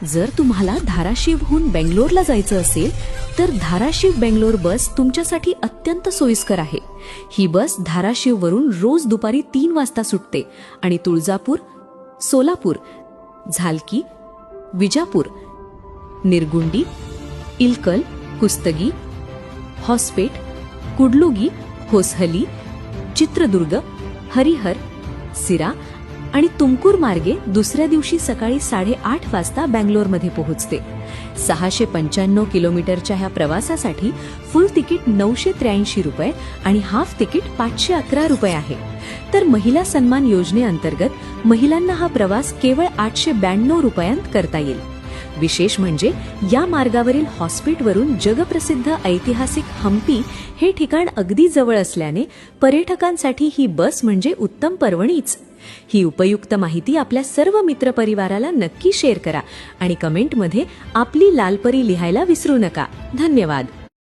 जर तुम्हाला धाराशिवहून बेंगलोरला जायचं असेल तर धाराशिव बेंगलोर बस तुमच्यासाठी अत्यंत सोयीस्कर आहे। ही बस धाराशिववरून रोज दुपारी 3 वाजता सुटते आणि तुळजापूर, सोलापूर, झालकी, विजापूर, निरगुंडी, इलकल, कुस्तगी, हॉस्पेट, कुडलुगी, होसहली, चित्रदुर्ग, हरिहर, सिरा आणि तुमकुर मार्गे दुसऱ्या दिवशी सकाळी 8:30 वाजता बेंगलोरमध्ये पोहोचते। 695 किलोमीटरच्या ह्या प्रवासासाठी फुल तिकीट 983 रुपये आणि हाफ तिकीट 511 रुपये आहे। तर महिला सन्मान योजनेअंतर्गत महिलांना हा प्रवास केवळ 892 रुपयांत करता येईल। विशेष म्हणजे या मार्गावरील हॉस्पिटलवरून जगप्रसिद्ध ऐतिहासिक हम्पी हे ठिकाण अगदी जवळ असल्याने पर्यटकांसाठी ही बस म्हणजे उत्तम पर्वणीच। ही उपयुक्त माहिती आपल्या सर्व मित्रपरिवाराला नक्की शेअर करा आणि कमेंटमध्ये आपली लालपरी लिहायला विसरू नका। धन्यवाद।